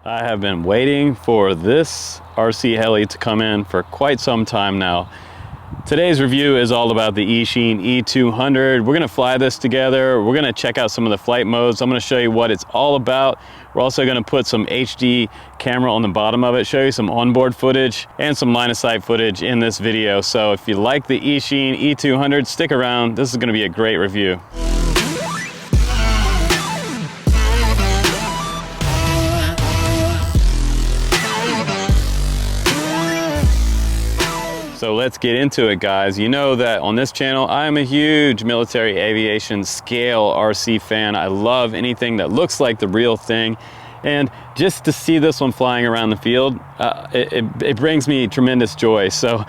I have been waiting for this RC Heli to come in for quite some time now. Today's review is all about the Eachine E200. We're gonna fly this together. We're gonna check out some of the flight modes. I'm gonna show you what it's all about. We're also gonna put some HD camera on the bottom of it, show you some onboard footage and some line of sight footage in this video. So if you like the Eachine E200, stick around. This is gonna be a great review. So let's get into it, guys. You know that on this channel, I'm a huge military aviation scale RC fan. I love anything that looks like the real thing. And just to see this one flying around the field, it brings me tremendous joy. So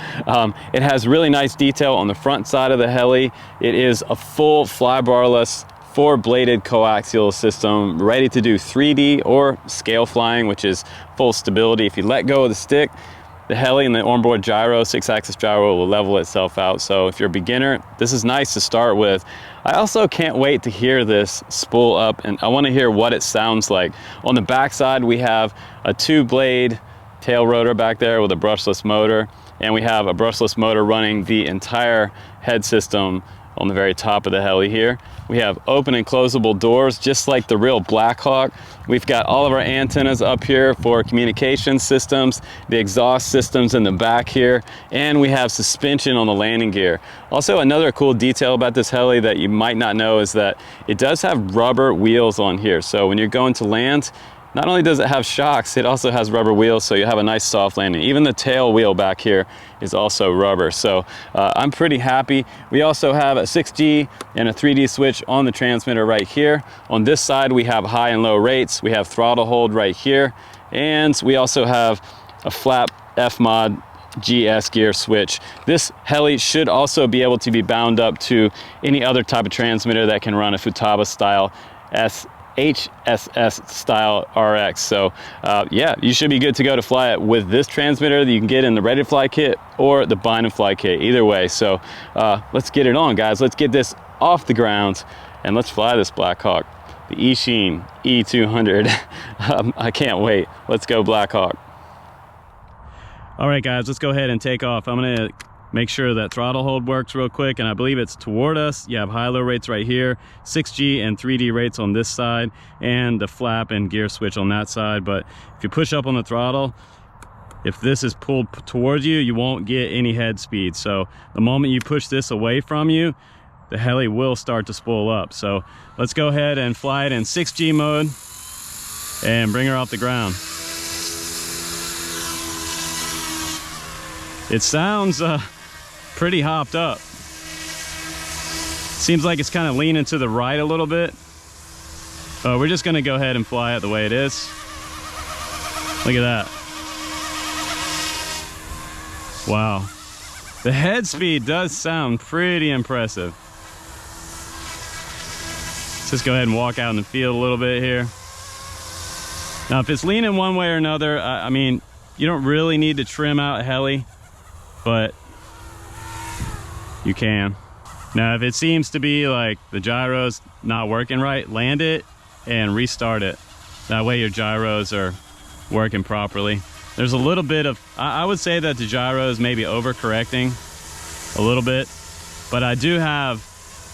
it has really nice detail on the front side of the heli. It is a full flybarless 4-bladed coaxial system, ready to do 3D or scale flying, which is full stability. If you let go of the stick, the heli and the onboard gyro, 6-axis gyro, will level itself out. So if you're a beginner, this is nice to start with. I also can't wait to hear this spool up, and I want to hear what it sounds like. On the back side, we have a 2-blade tail rotor back there with a brushless motor, and we have a brushless motor running the entire head system on the very top of the heli here. We have open and closable doors, just like the real Blackhawk. We've got all of our antennas up here for communication systems, the exhaust systems in the back here, and we have suspension on the landing gear. Also, another cool detail about this heli that you might not know is that it does have rubber wheels on here. So when you're going to land, not only does it have shocks, it also has rubber wheels, so you have a nice soft landing. Even the tail wheel back here is also rubber, so I'm pretty happy. We also have a 6G and a 3D switch on the transmitter right here. On this side, we have high and low rates. We have throttle hold right here, and we also have a flap F-mod GS gear switch. This heli should also be able to be bound up to any other type of transmitter that can run a Futaba style HSS style RX. So yeah, you should be good to go to fly it with this transmitter that you can get in the Ready to Fly kit or the Bind and Fly kit, either way. So let's get it on, guys. Let's get this off the ground and let's fly this Blackhawk, the Eachine E200. I can't wait. Let's go Blackhawk. All right, guys, let's go ahead and take off. I'm gonna make sure that throttle hold works real quick, and I believe it's toward us. You have high-low rates right here, 6G and 3D rates on this side, and the flap and gear switch on that side. But if you push up on the throttle, if this is pulled towards you, you won't get any head speed. So the moment you push this away from you, the heli will start to spool up. So let's go ahead and fly it in 6G mode and bring her off the ground. It sounds pretty hopped up. Seems like it's kind of leaning to the right a little bit. We're just gonna go ahead and fly it the way it is. Look at that. Wow. The head speed does sound pretty impressive. Let's just go ahead and walk out in the field a little bit here. Now, if it's leaning one way or another, I mean, you don't really need to trim out a heli, but you can. Now, if it seems to be like the gyro's not working right, land it and restart it. That way your gyros are working properly. There's a little bit of, I would say that the gyro is maybe overcorrecting a little bit, but I do have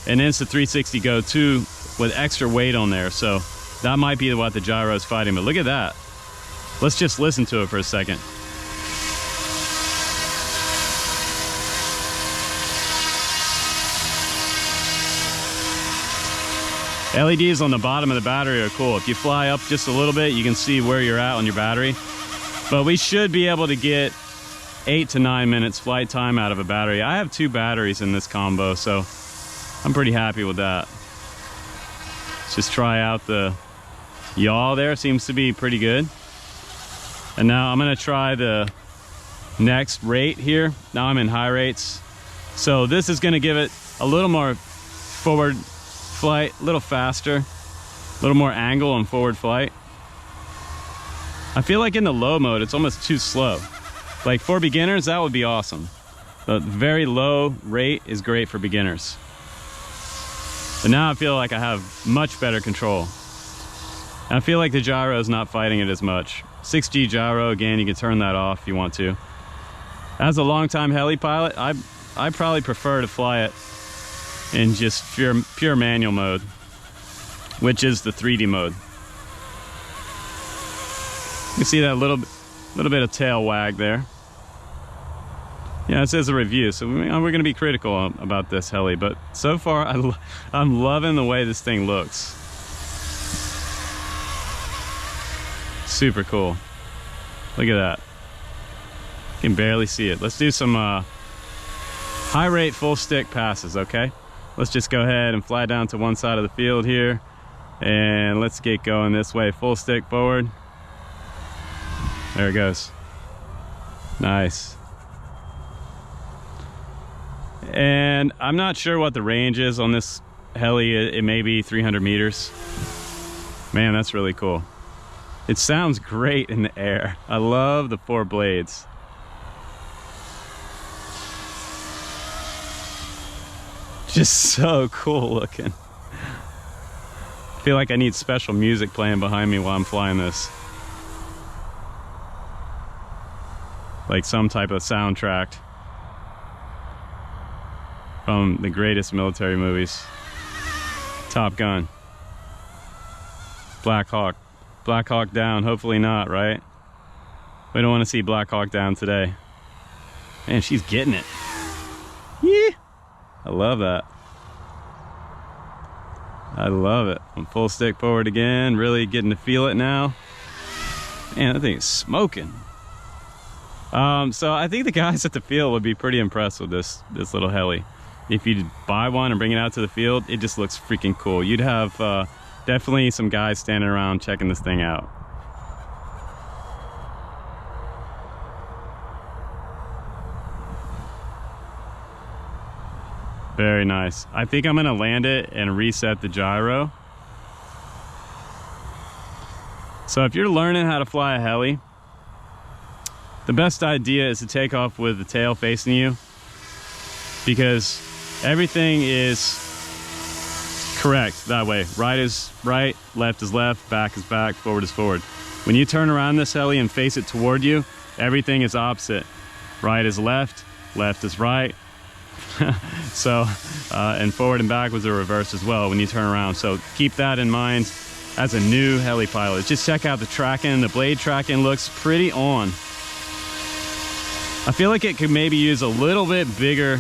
an Insta360 Go 2 with extra weight on there, so that might be what the gyro is fighting. But look at that. Let's just listen to it for a second. LEDs on the bottom of the battery are cool. If you fly up just a little bit, you can see where you're at on your battery. But we should be able to get 8 to 9 minutes flight time out of a battery. I have 2 batteries in this combo, so I'm pretty happy with that. Let's just try out the yaw there. Seems to be pretty good. And now I'm gonna try the next rate here. Now I'm in high rates. So this is gonna give it a little more forward flight, a little faster, a little more angle on forward flight. I feel like in the low mode, it's almost too slow. Like for beginners, that would be awesome. The very low rate is great for beginners. But now I feel like I have much better control. And I feel like the gyro is not fighting it as much. 6G gyro, again, you can turn that off if you want to. As a longtime heli pilot, I probably prefer to fly it in just pure manual mode, which is the 3D mode. You can see that little bit of tail wag there. Yeah, it says a review, so we're going to be critical about this heli, but so far I'm loving the way this thing looks. Super cool. Look at that. You can barely see it. Let's do some high rate full stick passes, okay? Let's just go ahead and fly down to one side of the field here, and let's get going this way. Full stick forward. There it goes. Nice. And I'm not sure what the range is on this heli. It may be 300 meters. Man, that's really cool. It sounds great in the air. I love the 4 blades. Just so cool looking. I feel like I need special music playing behind me while I'm flying this. Like some type of soundtrack from the greatest military movies. Top Gun. Blackhawk. Blackhawk down, hopefully not, right? We don't want to see Blackhawk down today. Man, she's getting it. Yeah. I love that. I love it. I'm full stick forward again, really getting to feel it now. Man, that thing is smoking. So I think the guys at the field would be pretty impressed with this little heli. If you buy one and bring it out to the field, it just looks freaking cool. You'd have definitely some guys standing around checking this thing out. Very nice. I think I'm gonna land it and reset the gyro. So if you're learning how to fly a heli, the best idea is to take off with the tail facing you, because everything is correct that way. Right is right, left is left, back is back, forward is forward. When you turn around this heli and face it toward you, everything is opposite. Right is left, left is right. So, and forward and back was the reverse as well when you turn around. So keep that in mind as a new heli pilot. Just check out the tracking. The blade tracking looks pretty on. I feel like it could maybe use a little bit bigger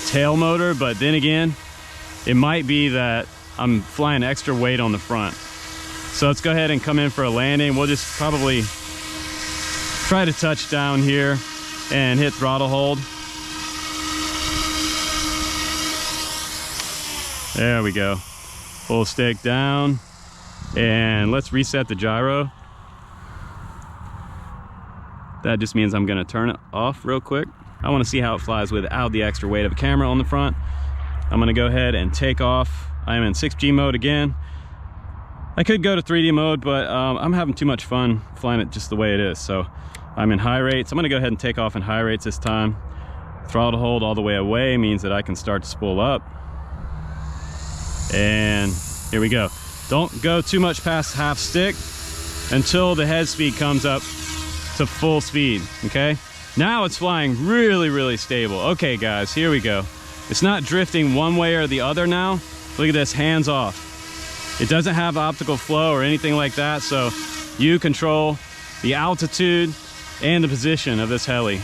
tail motor, but then again, it might be that I'm flying extra weight on the front. So let's go ahead and come in for a landing. We'll just probably try to touch down here and hit throttle hold. There we go. Full stick down. And let's reset the gyro. That just means I'm gonna turn it off real quick. I wanna see how it flies without the extra weight of a camera on the front. I'm gonna go ahead and take off. I am in 6G mode again. I could go to 3D mode, but I'm having too much fun flying it just the way it is. So I'm in high rates. I'm gonna go ahead and take off in high rates this time. Throttle hold all the way away means that I can start to spool up. And here we go. Don't go too much past half stick until the head speed comes up to full speed, okay? Now it's flying really, really stable. Okay, guys, here we go. It's not drifting one way or the other now. Look at this, hands off. It doesn't have optical flow or anything like that, so you control the altitude and the position of this heli.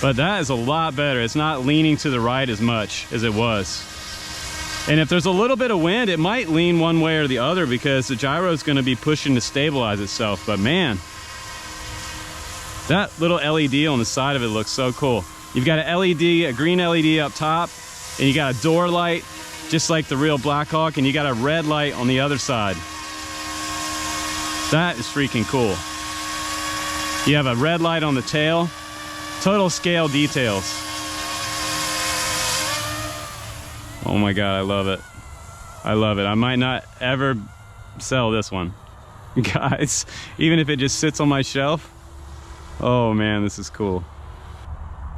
But that is a lot better. It's not leaning to the right as much as it was. And if there's a little bit of wind, it might lean one way or the other because the gyro is going to be pushing to stabilize itself. But man, that little LED on the side of it looks so cool. You've got an LED, a green LED up top, and you got a door light, just like the real Blackhawk, and you got a red light on the other side. That is freaking cool. You have a red light on the tail. Total scale details. Oh my God, I love it. I love it. I might not ever sell this one. Guys, even if it just sits on my shelf. Oh man, this is cool.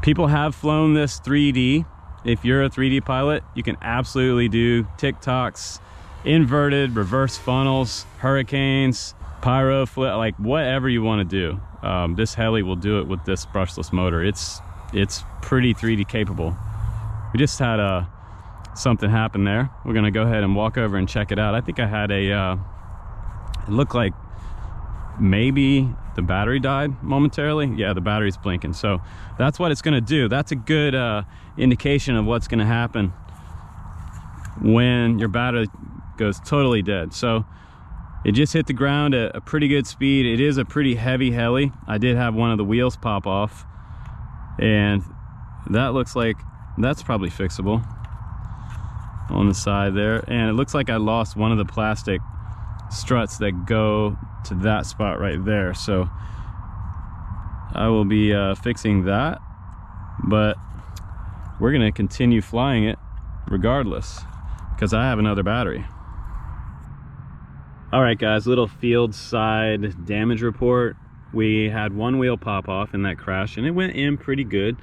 People have flown this 3D. If you're a 3D pilot, you can absolutely do TikToks inverted, reverse funnels, hurricanes, pyro flip, like whatever you want to do. This heli will do it with this brushless motor. It's pretty 3D capable. We just had something happen there. We're gonna go ahead and walk over and check it out. I think I had a it looked like maybe the battery died momentarily. Yeah, the battery's blinking, so that's what it's gonna do. That's a good indication of what's gonna happen when your battery goes totally dead. So it just hit the ground at a pretty good speed. It is a pretty heavy heli. I did have one of the wheels pop off, and that looks like that's probably fixable on the side there. And it looks like I lost one of the plastic struts that go to that spot right there, so I will be fixing that, but we're gonna continue flying it regardless because I have another battery. All right guys, little field side damage report. We had one wheel pop off in that crash, and it went in pretty good.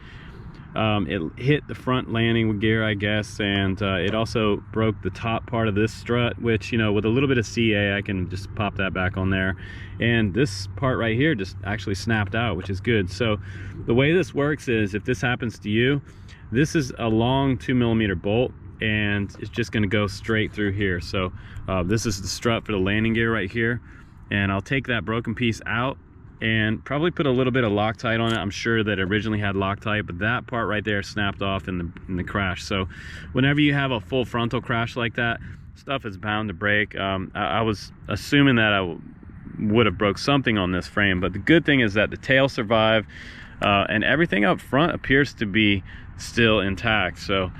It hit the front landing gear, I guess, and it also broke the top part of this strut, which, you know, with a little bit of CA, I can just pop that back on there. And this part right here just actually snapped out, which is good. So the way this works is, if this happens to you, this is a long 2mm bolt, and it's just going to go straight through here. So this is the strut for the landing gear right here, and I'll take that broken piece out and probably put a little bit of Loctite on it. I'm sure that it originally had Loctite, but that part right there snapped off in the crash. So whenever you have a full frontal crash like that, stuff is bound to break. I was assuming that I would have broke something on this frame, but the good thing is that the tail survived, and everything up front appears to be still intact. So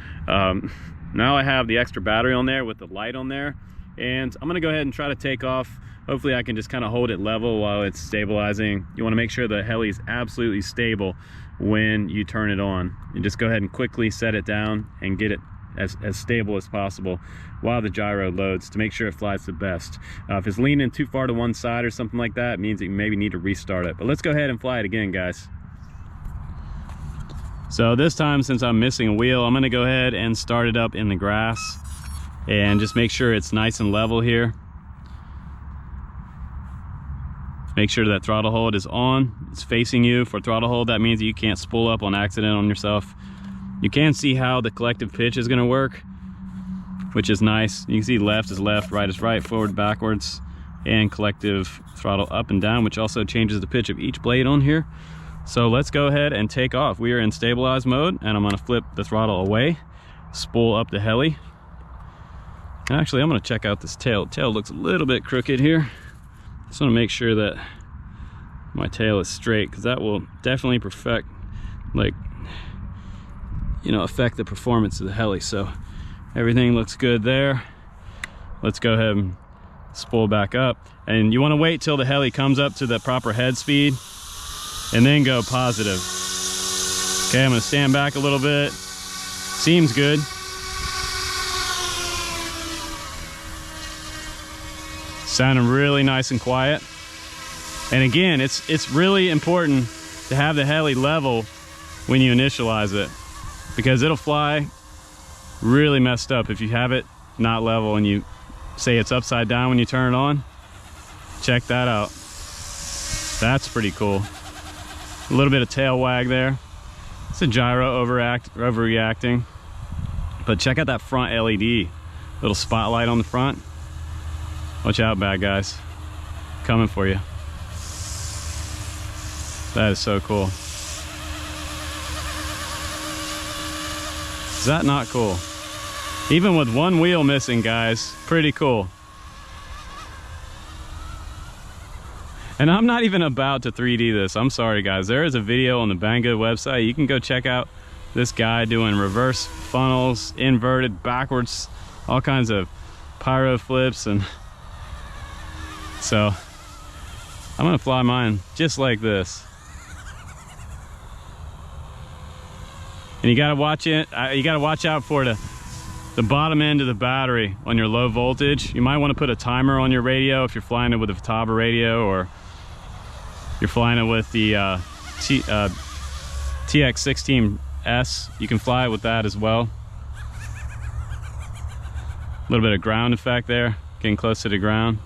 now I have the extra battery on there with the light on there, and I'm gonna go ahead and try to take off. Hopefully I can just kind of hold it level while it's stabilizing. You want to make sure the heli is absolutely stable when you turn it on, and just go ahead and quickly set it down and get it as stable as possible while the gyro loads to make sure it flies the best. If it's leaning too far to one side or something like that, it means that you maybe need to restart it. But let's go ahead and fly it again, guys. So this time, since I'm missing a wheel, I'm going to go ahead and start it up in the grass and just make sure it's nice and level here. Make sure that throttle hold is on. It's facing you for throttle hold. That means that you can't spool up on accident on yourself. You can see how the collective pitch is going to work, which is nice. You can see left is left, right is right, forward, backwards, and collective throttle up and down, which also changes the pitch of each blade on here. So let's go ahead and take off. We are in stabilized mode, and I'm going to flip the throttle away, spool up the heli. And actually, I'm going to check out this tail. The tail looks a little bit crooked here. Just want to make sure that my tail is straight, because that will definitely affect the performance of the heli. So everything looks good there. Let's go ahead and spool back up, and you want to wait till the heli comes up to the proper head speed and then go positive. Okay, I'm going to stand back a little bit. Seems good. Sounding really nice and quiet. And again, it's really important to have the heli level when you initialize it, because it'll fly really messed up if you have it not level and you say it's upside down when you turn it on. Check that out. That's pretty cool. A little bit of tail wag there. It's a gyro overreacting. But check out that front LED. Little spotlight on the front. Watch out, bad guys. Coming for you. That is so cool. Is that not cool? Even with one wheel missing, guys, pretty cool. And I'm not even about to 3D this. I'm sorry, guys. There is a video on the Banggood website. You can go check out this guy doing reverse funnels, inverted, backwards, all kinds of pyro flips. And so I'm gonna fly mine just like this. And you gotta watch it. You gotta watch out for the bottom end of the battery on your low voltage. You might want to put a timer on your radio if you're flying it with a Futaba radio, or you're flying it with the TX16S. You can fly it with that as well. A little bit of ground effect there, getting close to the ground.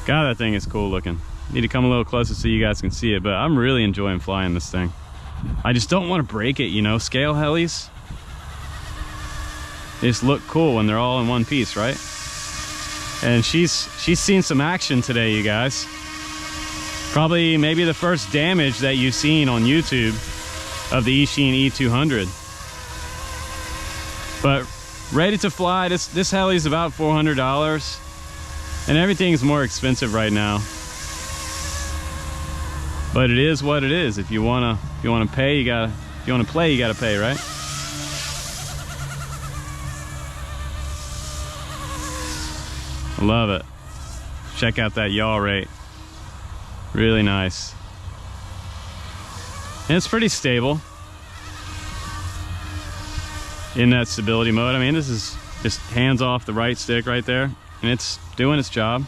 God, that thing is cool looking. Need to come a little closer so you guys can see it, but I'm really enjoying flying this thing. I just don't want to break it, you know. Scale helis, they just look cool when they're all in one piece, right? And she's seen some action today, you guys. Probably maybe the first damage that you've seen on YouTube of the Eachine E200. But ready to fly. This heli is about $400, and everything's more expensive right now. But it is what it is. If you wanna pay, if you wanna play, you gotta pay, right? I love it. Check out that yaw rate. Really nice. And it's pretty stable in that stability mode. I mean, this is just hands off the right stick right there, and it's doing its job.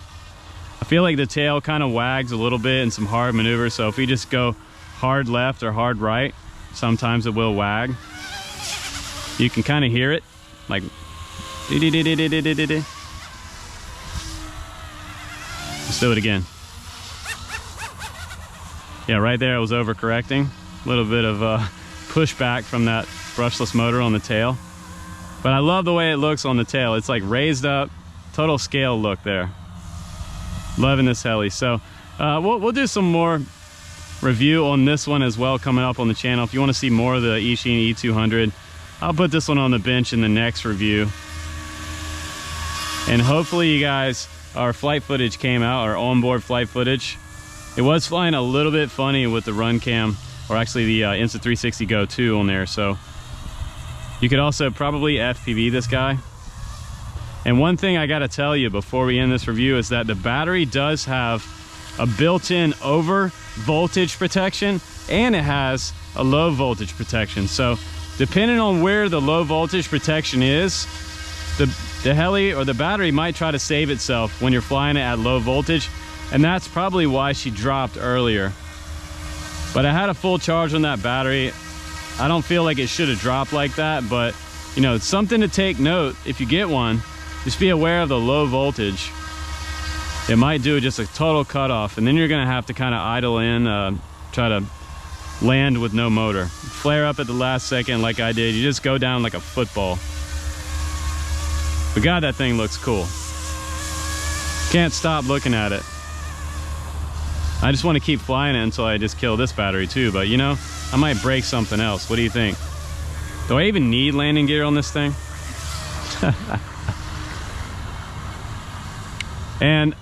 I feel like the tail kind of wags a little bit in some hard maneuvers, so if we just go hard left or hard right, sometimes it will wag. You can kind of hear it, like dee-dee-dee-dee-dee-dee-dee. Let's do it again. Yeah, right there it was overcorrecting. A little bit of pushback from that brushless motor on the tail. But I love the way it looks on the tail. It's like raised up, total scale look there. Loving this heli. So we'll do some more review on this one as well coming up on the channel. If you want to see more of the Eachine E200, I'll put this one on the bench in the next review. And hopefully you guys, our flight footage came out, our onboard flight footage. It was flying a little bit funny with the run cam, or actually the Insta360 Go 2 on there. So you could also probably FPV this guy. And one thing I gotta tell you before we end this review is that the battery does have a built-in over voltage protection, and it has a low voltage protection. So depending on where the low voltage protection is, the heli or the battery might try to save itself when you're flying it at low voltage, and that's probably why she dropped earlier. But I had a full charge on that battery. I don't feel like it should have dropped like that, but you know, it's something to take note if you get one. Just be aware of the low voltage. It might do just a total cutoff, and then you're gonna have to kind of idle in, try to land with no motor. Flare up at the last second like I did. You just go down like a football. But God, that thing looks cool. Can't stop looking at it. I just want to keep flying it until I just kill this battery too, but you know, I might break something else. What do you think? Do I even need landing gear on this thing? And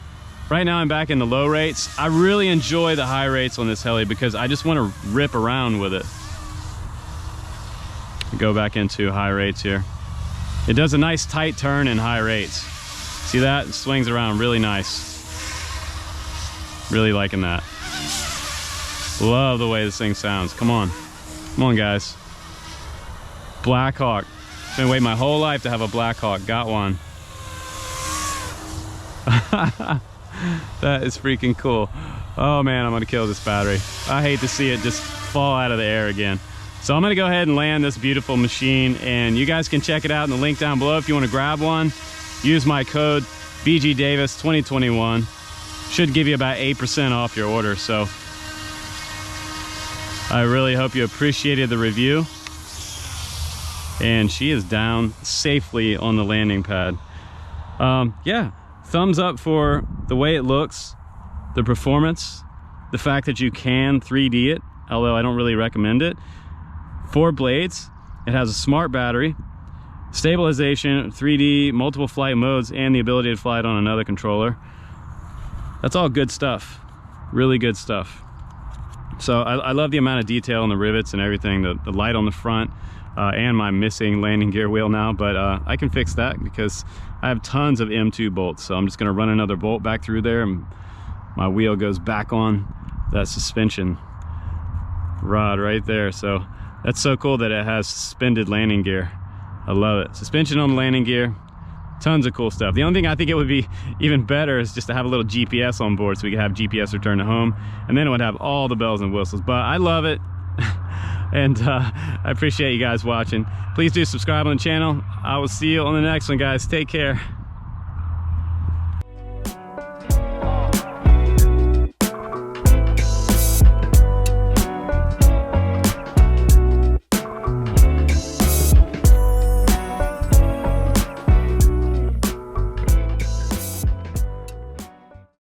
right now I'm back in the low rates. I really enjoy the high rates on this heli because I just want to rip around with it. Go back into high rates here. It does a nice tight turn in high rates. See that? It swings around really nice. Really liking that. Love the way this thing sounds. Come on. Come on, guys. Blackhawk. Been waiting my whole life to have a Blackhawk. Got one. That is freaking cool. Oh man, I'm gonna kill this battery. I hate to see it just fall out of the air again. So I'm gonna go ahead and land this beautiful machine, and you guys can check it out in the link down below if you want to grab one. Use my code BGDavis2021. Should give you about 8% off your order. So I really hope you appreciated the review. And she is down safely on the landing pad. Yeah, thumbs up for the way it looks, the performance, the fact that you can 3D it, although I don't really recommend it. 4 blades, it has a smart battery, stabilization, 3D, multiple flight modes, and the ability to fly it on another controller. That's all good stuff, really good stuff. So I love the amount of detail in the rivets and everything, the light on the front, and my missing landing gear wheel now, but I can fix that because I have tons of M2 bolts. So I'm just gonna run another bolt back through there, and my wheel goes back on that suspension rod right there. So that's so cool that it has suspended landing gear. I love it. Suspension on the landing gear, tons of cool stuff. The only thing I think it would be even better is just to have a little GPS on board so we could have GPS return to home, and then it would have all the bells and whistles. But I love it. And I appreciate you guys watching. Please do subscribe on the channel. I will see you on the next one, guys. Take care.